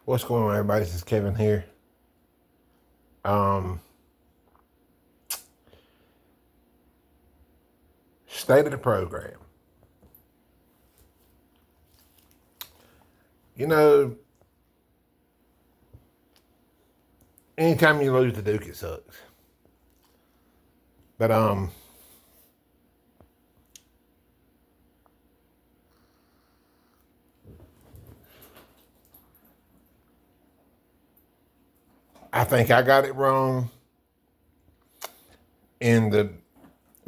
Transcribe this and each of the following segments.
What's going on, everybody? This is Kevin here. Um, State of the program. You know, anytime you lose to Duke, it sucks. But I think I got it wrong in the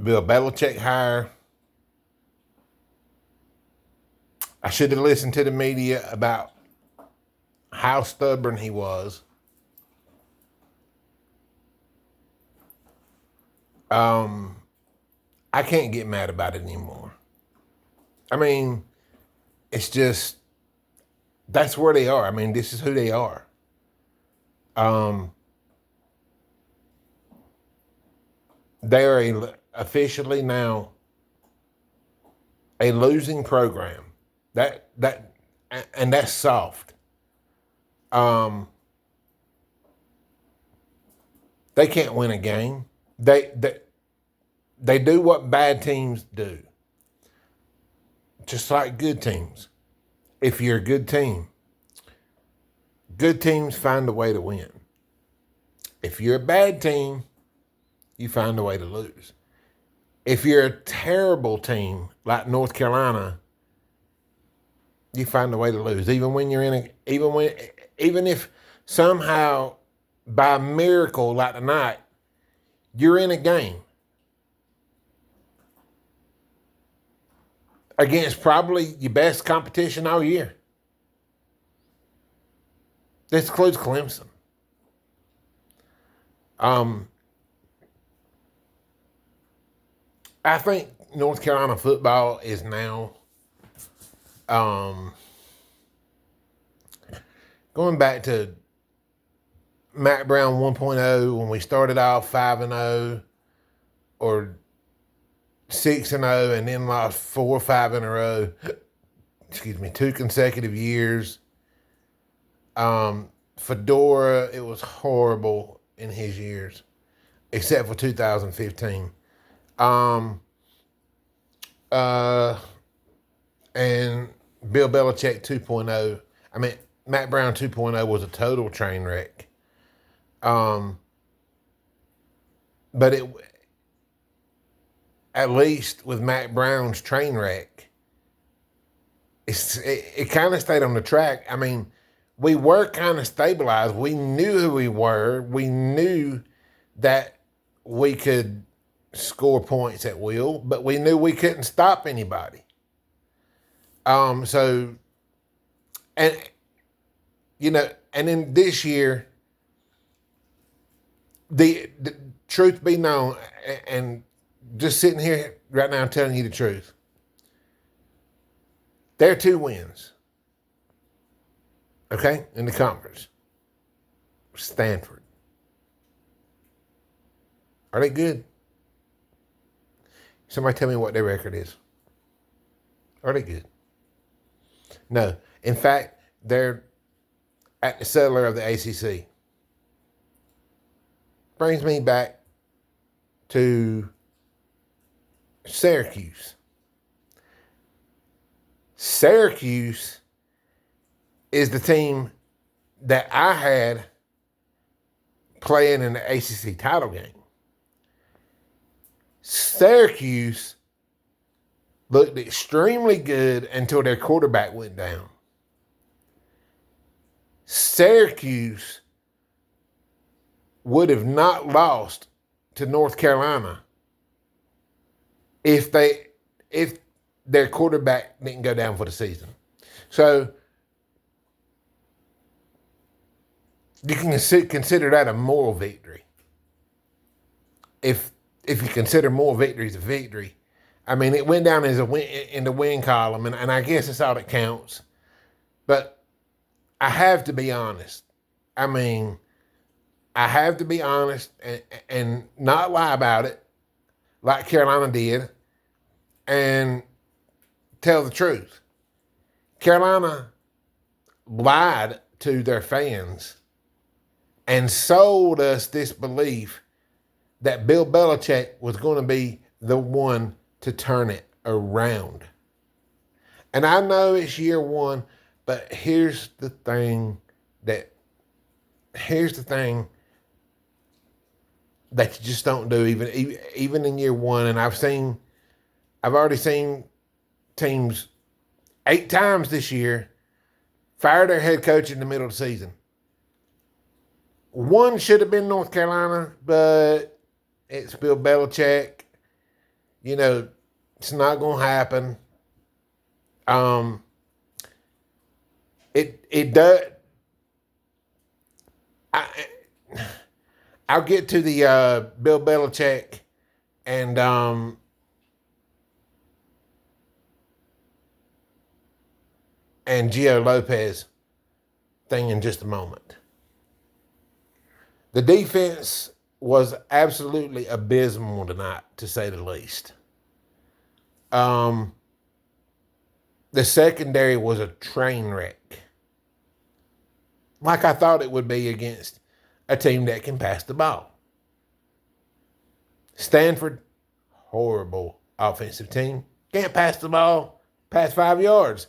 Bill Belichick hire. I should have listened to the media about how stubborn he was. I can't get mad about it anymore. I mean, it's just that's where they are. I mean, this is who they are. They are officially now a losing program. And that's soft. They can't win a game. They do what bad teams do, just like good teams. If you're a good teams find a way to win. If you're a bad team, you find a way to lose. If you're a terrible team like North Carolina, you find a way to lose. Even if somehow by miracle like tonight, you're in a game against probably your best competition all year. This includes Clemson. I think North Carolina football is now going back to Matt Brown 1.0 when we started off 5-0 or 6-0 and then lost 4 or 5 in a row. Excuse me, 2 consecutive years. Fedora, it was horrible in his years, except for 2015. And Bill Belichick 2.0. I mean, Matt Brown 2.0 was a total train wreck. But at least with Matt Brown's train wreck, it kind of stayed on the track. I mean, we were kind of stabilized. We knew who we were. We knew that we could score points at will, but we knew we couldn't stop anybody. And then this year, the truth be known, and just sitting here right now telling you the truth, there are 2 wins, okay, in the conference. Stanford. Are they good? Somebody tell me what their record is. Are they good? No. In fact, they're at the cellar of the ACC. Brings me back to Syracuse. Syracuse is the team that I had playing in the ACC title game. Syracuse looked extremely good until their quarterback went down. Syracuse would have not lost to North Carolina if their quarterback didn't go down for the season. So you can consider that a moral victory. If you consider moral victories a victory, I mean, it went down as a win in the win column, and I guess that's all that counts. But I have to be honest. I mean, I have to be honest and not lie about it like Carolina did and tell the truth. Carolina lied to their fans and sold us this belief that Bill Belichick was going to be the one to turn it around. And I know it's year one, but here's the thing that you just don't do even in year one. And I've already seen teams 8 times this year fire their head coach in the middle of the season. One should have been North Carolina, but it's Bill Belichick. You know, it's not going to happen. It does. I'll get to the Bill Belichick and Gio Lopez thing in just a moment. The defense was absolutely abysmal tonight, to say the least. The secondary was a train wreck, like I thought it would be against a team that can pass the ball. Stanford, horrible offensive team. Can't pass the ball past 5 yards.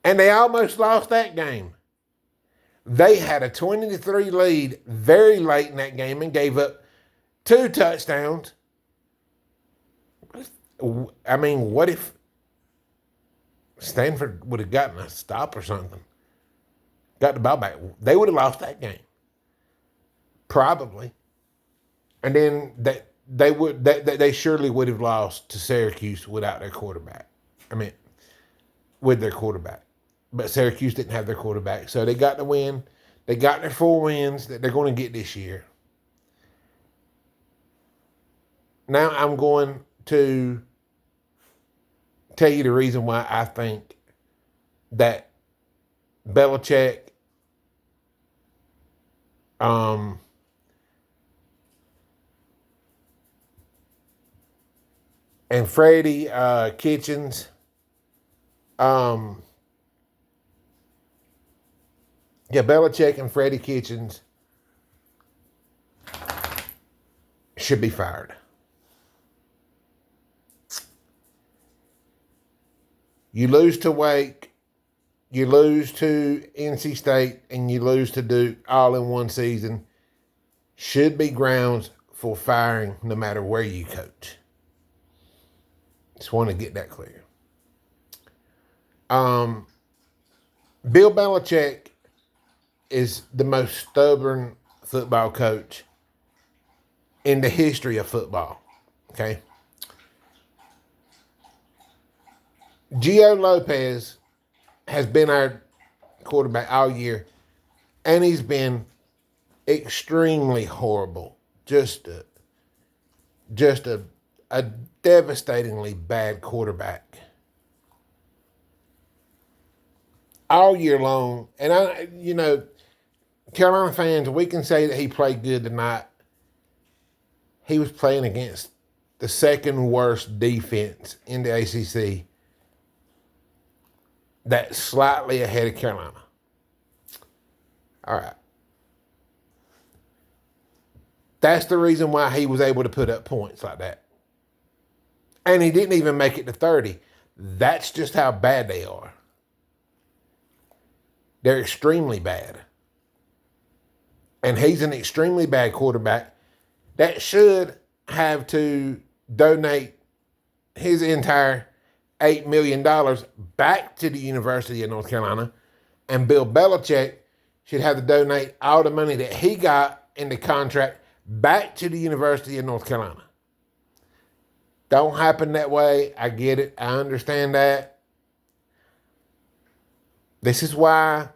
And they almost lost that game. They had a 20-3 lead very late in that game and gave up 2 touchdowns. I mean, what if Stanford would have gotten a stop or something? Got the ball back. They would have lost that game. Probably. And then they surely would have lost to Syracuse without their quarterback. With their quarterback. But Syracuse didn't have their quarterback. So they got the win. They got their 4 wins that they're going to get this year. Now I'm going to tell you the reason why I think that Belichick and Freddie Kitchens Belichick and Freddie Kitchens should be fired. You lose to Wake, you lose to NC State, and you lose to Duke all in one season. Should be grounds for firing no matter where you coach. Just want to get that clear. Bill Belichick is the most stubborn football coach in the history of football. Okay? Gio Lopez has been our quarterback all year, and he's been extremely horrible. Just a devastatingly bad quarterback. All year long. And Carolina fans, we can say that he played good tonight. He was playing against the second worst defense in the ACC. That's slightly ahead of Carolina. All right. That's the reason why he was able to put up points like that. And he didn't even make it to 30. That's just how bad they are. They're extremely bad. And he's an extremely bad quarterback that should have to donate his entire $8 million back to the University of North Carolina. And Bill Belichick should have to donate all the money that he got in the contract back to the University of North Carolina. Don't happen that way. I get it. I understand that. This is why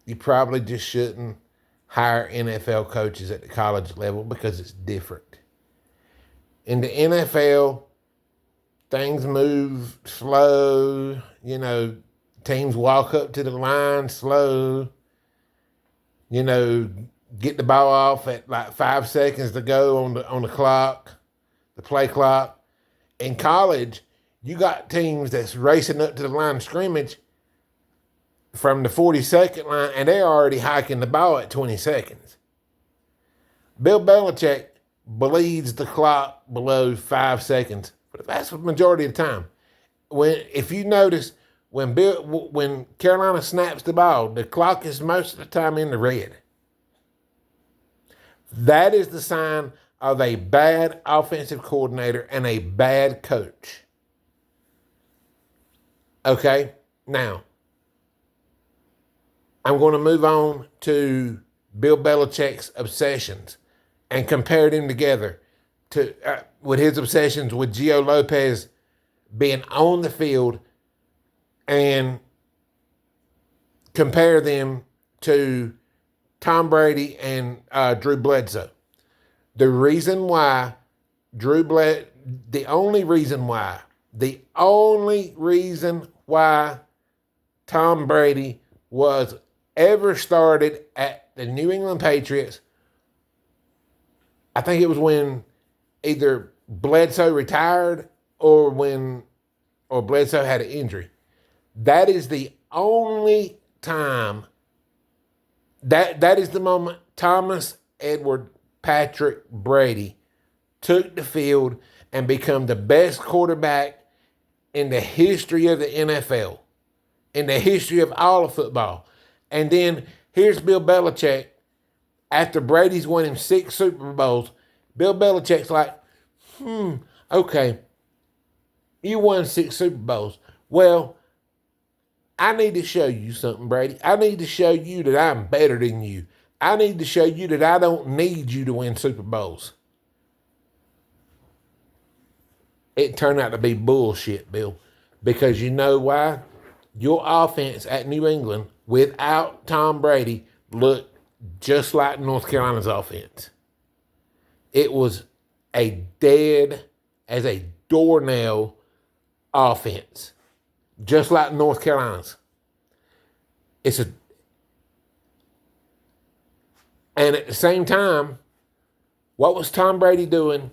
you probably just shouldn't hire NFL coaches at the college level because it's different. In the NFL, things move slow. Teams walk up to the line slow. Get the ball off at like 5 seconds to go on the clock, the play clock. In college, You got teams that's racing up to the line of scrimmage from the 40-second line, and they're already hiking the ball at 20 seconds. Bill Belichick bleeds the clock below 5 seconds for the vast majority of the time. If you notice, when Carolina snaps the ball, the clock is most of the time in the red. That is the sign of a bad offensive coordinator and a bad coach. Okay, now, I'm going to move on to Bill Belichick's obsessions and compare them together with his obsessions with Gio Lopez being on the field, and compare them to Tom Brady and Drew Bledsoe. The only reason why Tom Brady was ever started at the New England Patriots, I think it was when either Bledsoe retired or Bledsoe had an injury. That is the only time, that is the moment Thomas Edward Patrick Brady took the field and become the best quarterback in the history of the NFL, in the history of all of football. And then here's Bill Belichick, after Brady's won him 6 Super Bowls. Bill Belichick's like, okay, you won 6 Super Bowls. Well, I need to show you something, Brady. I need to show you that I'm better than you. I need to show you that I don't need you to win Super Bowls. It turned out to be bullshit, Bill. Because you know why? Your offense at New England without Tom Brady looked just like North Carolina's offense. It was a dead as a doornail offense, just like North Carolina's. And at the same time, what was Tom Brady doing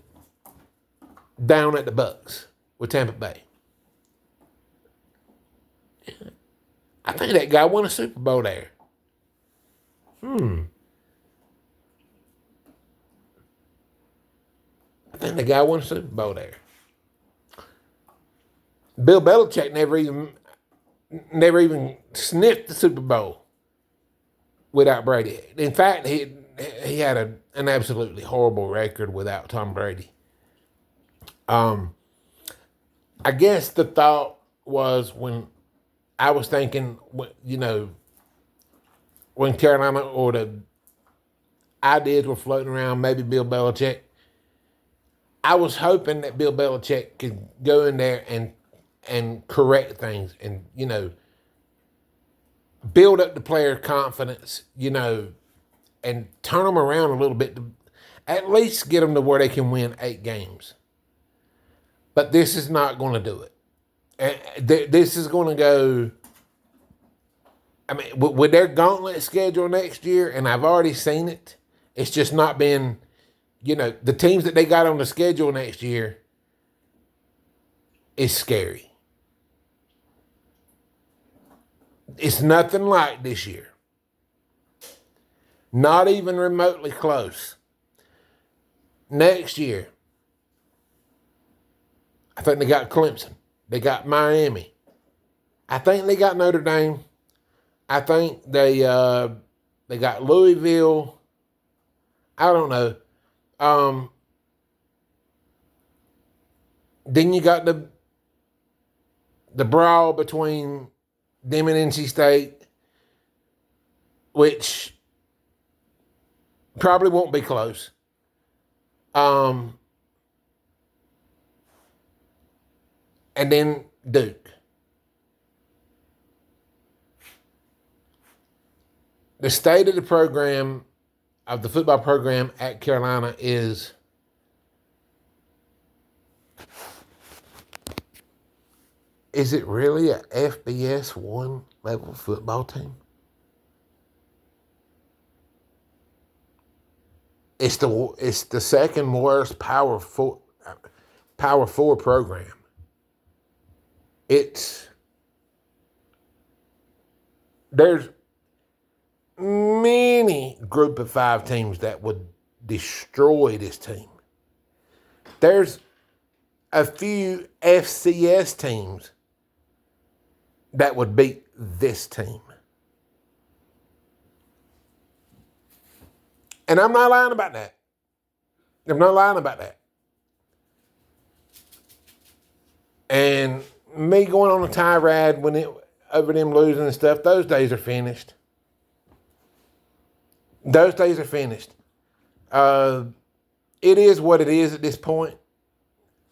down at the Bucs with Tampa Bay? I think that guy won a Super Bowl there. I think the guy won a Super Bowl there. Bill Belichick never even sniffed the Super Bowl without Brady. In fact, he had an absolutely horrible record without Tom Brady. I guess the thought was, when I was thinking, when Carolina or the ideas were floating around, maybe Bill Belichick, I was hoping that Bill Belichick could go in there and correct things and, build up the player confidence, and turn them around a little bit to at least get them to where they can win 8 games. But this is not going to do it. And this is going to go, with their gauntlet schedule next year, and I've already seen it, it's just not been, the teams that they got on the schedule next year is scary. It's nothing like this year. Not even remotely close. Next year, I think they got Clemson. They got Miami. I think they got Notre Dame. I think they got Louisville. I don't know. Then you got the brawl between them and NC State, which probably won't be close. And then Duke. The state of the program, of the football program at Carolina, is it really a FBS 1 level football team? It's the second worst Power 4 program. There's many group of 5 teams that would destroy this team. There's a few FCS teams that would beat this team. And I'm not lying about that. I'm not lying about that. And me going on a tirade over them losing and stuff, those days are finished. Those days are finished. It is what it is at this point.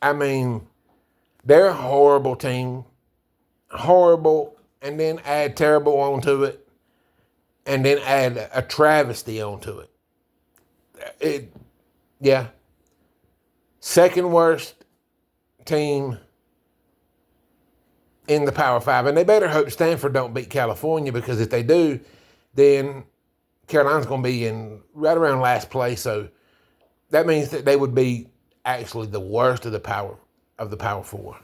I mean, they're a horrible team. Horrible, and then add terrible onto it, and then add a travesty onto it. Yeah. Second worst team in the Power 5. And they better hope Stanford don't beat California, because if they do, then Carolina's going to be in right around last place. So that means that they would be actually the worst of the Power 4.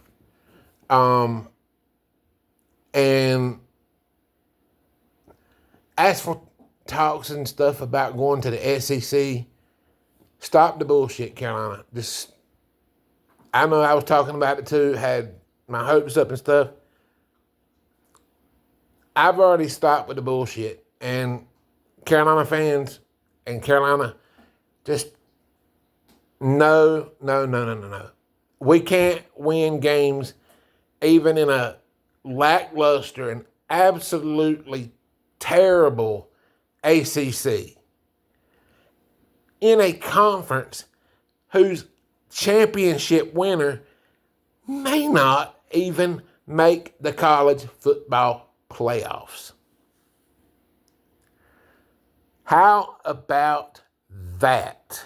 And as for talks and stuff about going to the SEC, stop the bullshit, Carolina. I know I was talking about it too, had my hopes up and stuff. I've already stopped with the bullshit. And Carolina fans and Carolina, just no. We can't win games even in a lackluster and absolutely terrible ACC in a conference whose championship winner may not even make the college football playoffs. How about that?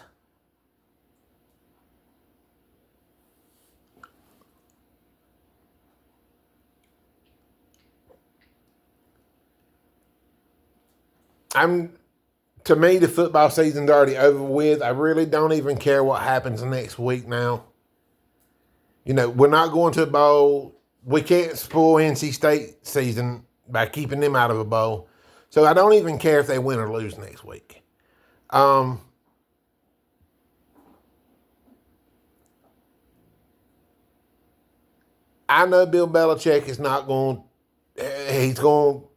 To me, the football season's already over with. I really don't even care what happens next week now. You know, we're not going to a bowl. We can't spoil NC State season by keeping them out of a bowl. So I don't even care if they win or lose next week. I know Bill Belichick is not going, he's going to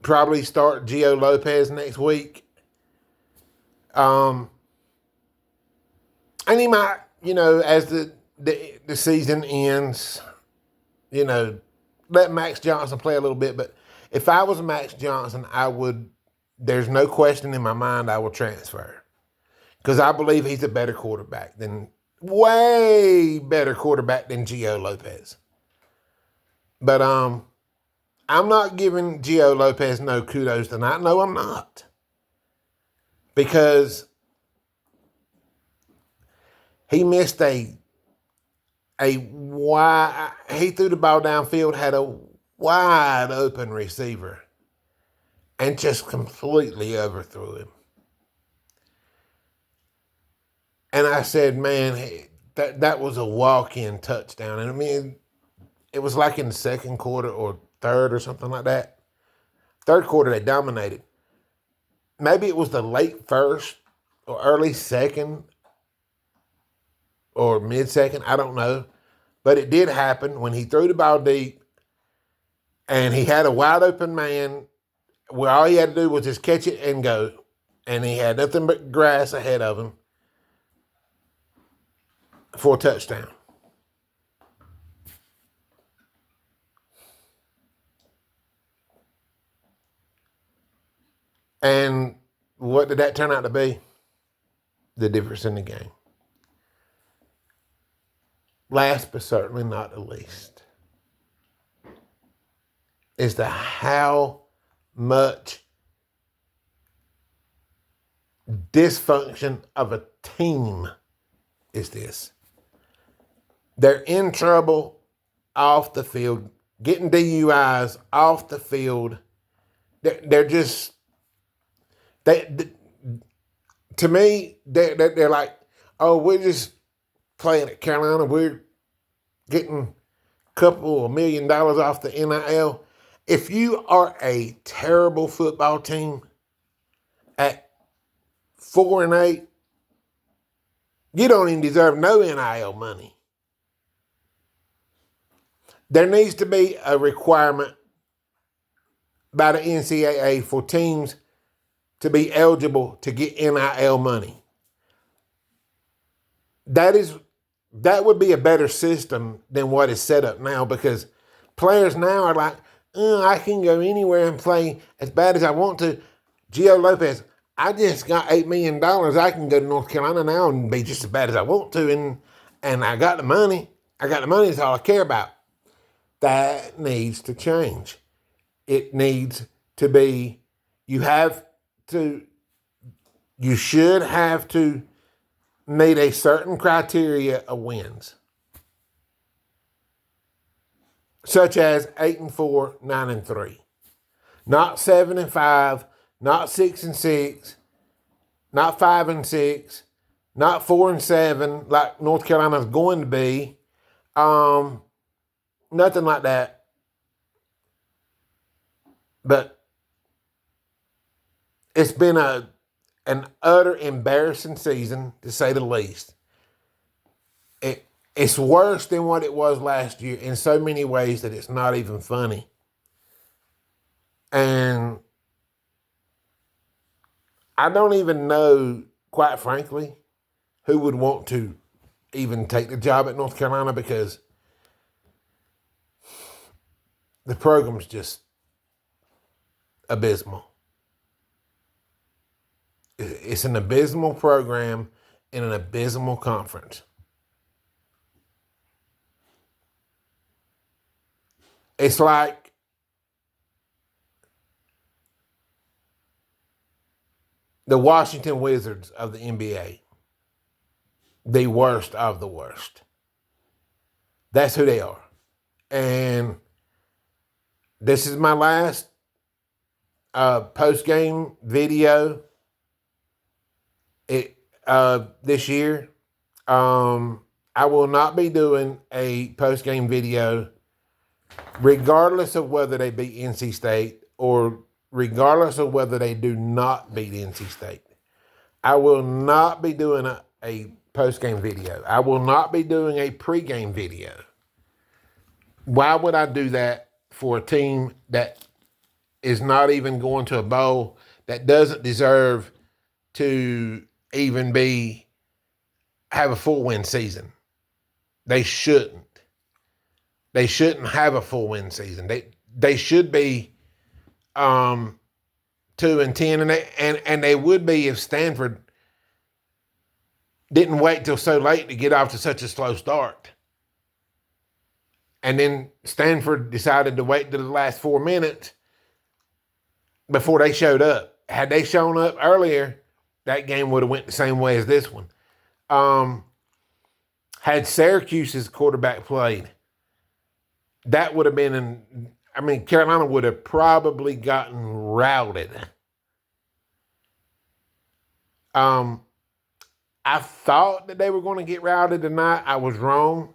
probably start Gio Lopez next week. And he might, as the season ends, let Max Johnson play a little bit. But if I was Max Johnson, there's no question in my mind I would transfer. Because I believe he's a better quarterback way better quarterback than Gio Lopez. But I'm not giving Gio Lopez no kudos tonight. No, I'm not. Because he missed he threw the ball downfield, had a wide open receiver, and just completely overthrew him. And I said, man, that was a walk-in touchdown. And I mean, it was like in the second quarter or third or something like that. Third quarter, they dominated. Maybe it was the late first or early second or mid-second. I don't know. But it did happen when he threw the ball deep and he had a wide open man where all he had to do was just catch it and go. And he had nothing but grass ahead of him for a touchdown. And what did that turn out to be? The difference in the game. Last but certainly not the least is how much dysfunction of a team is this. They're in trouble off the field, getting DUIs off the field. They're just, to me, they're like, oh, we're just playing at Carolina. We're getting couple of $1 million off the NIL. If you are a terrible football team at 4-8, you don't even deserve no NIL money. There needs to be a requirement by the NCAA for teams to be eligible to get NIL money. That would be a better system than what is set up now, because players now are like, I can go anywhere and play as bad as I want to. Gio Lopez, I just got $8 million. I can go to North Carolina now and be just as bad as I want to, and I got the money. That's all I care about. That needs to change. It needs to be, you should have to meet a certain criteria of wins, such as 8-4, 9-3, not 7-5, not 6-6, not 5-6, not 4-7, like North Carolina's going to be. Nothing like that. But it's been an utter embarrassing season, to say the least. It's worse than what it was last year in so many ways that it's not even funny. And I don't even know, quite frankly, who would want to even take the job at North Carolina, because the program's just abysmal. It's an abysmal program in an abysmal conference. It's like the Washington Wizards of the NBA. The worst of the worst. That's who they are. And this is my last post-game video this year. I will not be doing a post-game video regardless of whether they beat NC State or regardless of whether they do not beat NC State. I will not be doing a post-game video. I will not be doing a pre-game video. Why would I do that for a team that is not even going to a bowl, that doesn't deserve to even have a full win season? They shouldn't. They shouldn't have a full win season. They should be 2-10, and they would be if Stanford didn't wait till so late to get off to such a slow start. And then Stanford decided to wait to the last 4 minutes before they showed up. Had they shown up earlier, that game would have went the same way as this one. Had Syracuse's quarterback played, that would have been Carolina would have probably gotten routed. I thought that they were going to get routed tonight. I was wrong.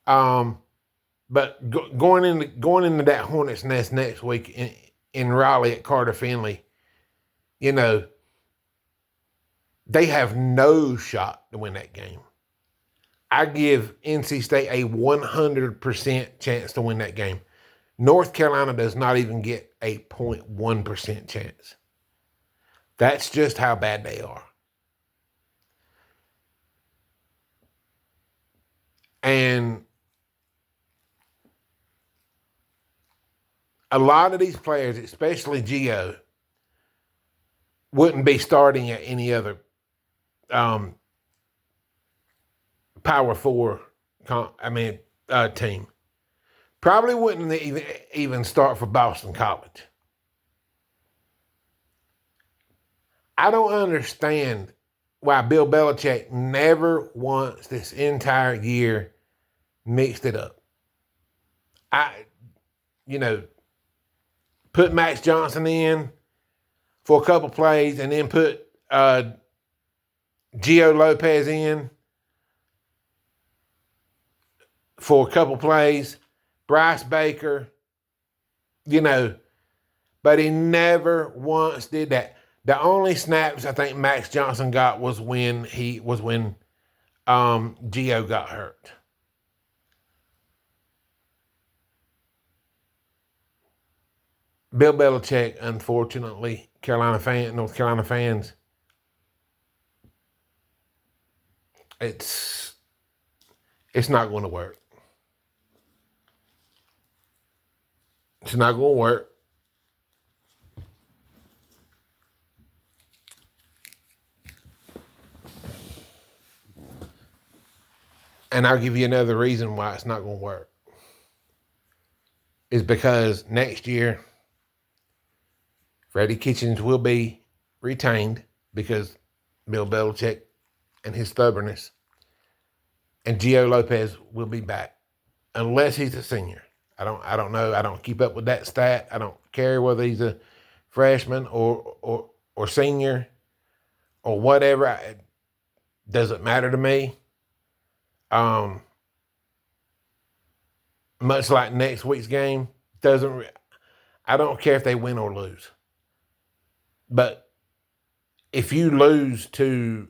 But going into that Hornets Nest next week in Raleigh at Carter Finley, they have no shot to win that game. I give NC State a 100% chance to win that game. North Carolina does not even get a 0.1% chance. That's just how bad they are. And a lot of these players, especially Gio, wouldn't be starting at any other Power 4 team. Probably wouldn't even start for Boston College. I don't understand why Bill Belichick never once this entire year mixed it up. Put Max Johnson in for a couple plays and then put Gio Lopez in, for a couple plays. Bryce Baker, but he never once did that. The only snaps I think Max Johnson got was when Gio got hurt. Bill Belichick, unfortunately, North Carolina fans, it's not going to work. It's not going to work. And I'll give you another reason why it's not going to work. Is because next year, Freddie Kitchens will be retained because Bill Belichick and his stubbornness, and Gio Lopez will be back unless he's a senior. I don't know. I don't keep up with that stat. I don't care whether he's a freshman or senior or whatever. It doesn't matter to me. Much like next week's game, I don't care if they win or lose. But if you lose to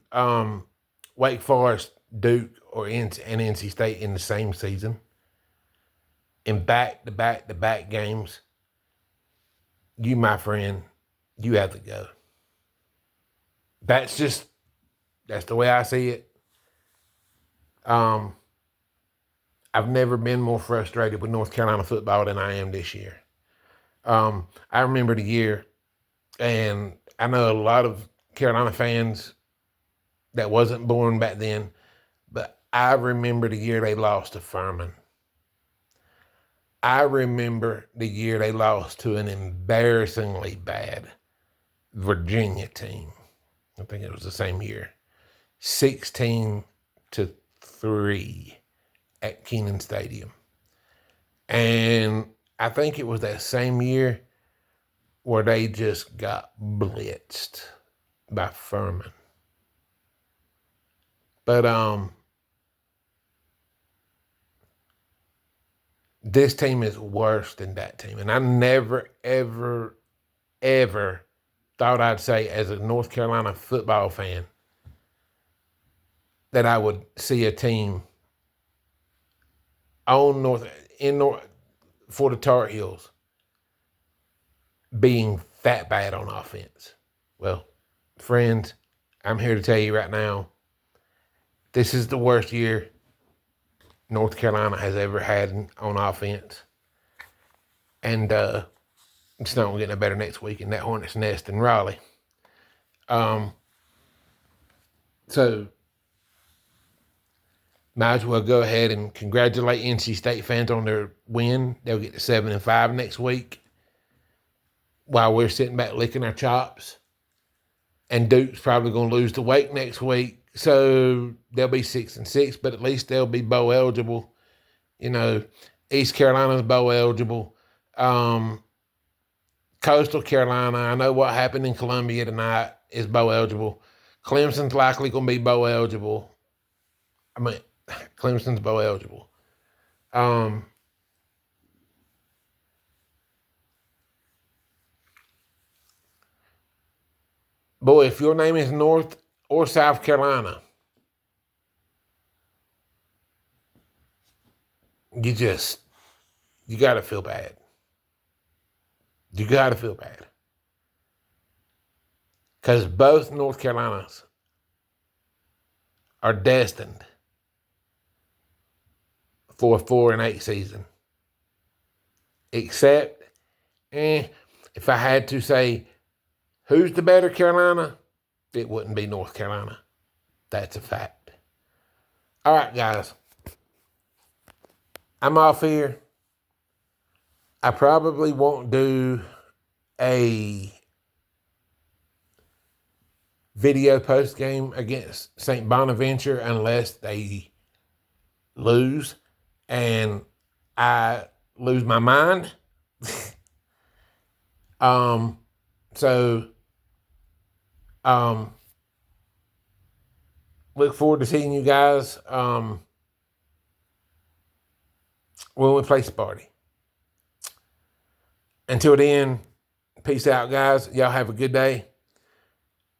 Wake Forest, Duke, and NC State in the same season, in back-to-back games, you, my friend, you have to go. That's the way I see it. I've never been more frustrated with North Carolina football than I am this year. I remember the year, and I know a lot of Carolina fans that wasn't born back then, but I remember the year they lost to Furman. I remember the year they lost to an embarrassingly bad Virginia team. I think it was the same year. 16-3 at Kenan Stadium. And I think it was that same year where they just got blitzed by Furman. But this team is worse than that team. And I never, ever, ever thought I'd say, as a North Carolina football fan, that I would see a team for the Tar Heels being that bad on offense. Well, friends, I'm here to tell you right now, this is the worst year North Carolina has ever had on offense. And it's not going to get no better next week in that Hornets Nest in Raleigh. So, might as well go ahead and congratulate NC State fans on their win. They'll get to 7-5 next week while we're sitting back licking our chops. And Duke's probably going to lose to Wake next week. So they'll be 6-6, but at least they'll be bowl eligible. East Carolina's bowl eligible. Coastal Carolina, I know what happened in Columbia tonight, is bowl eligible. Clemson's likely going to be bowl eligible. Clemson's bowl eligible. Boy, if your name is North or South Carolina, you got to feel bad. You got to feel bad. Because both North Carolinas are destined for a 4-8 season. Except, if I had to say who's the better Carolina, it wouldn't be North Carolina. That's a fact. All right, guys. I'm off here. I probably won't do a video post game against St. Bonaventure unless they lose and I lose my mind. Look forward to seeing you guys when we play Sparty. Until then, peace out, guys. Y'all have a good day.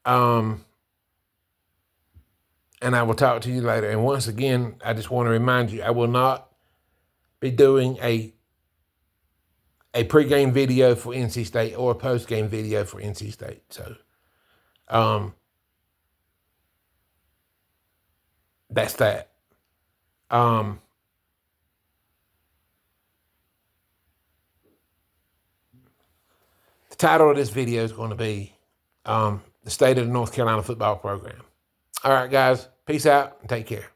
And I will talk to you later. And once again, I just want to remind you, I will not be doing a pregame video for NC State or a postgame video for NC State. So, that's that. The title of this video is going to be the State of the North Carolina Football Program. All right, guys. Peace out and take care.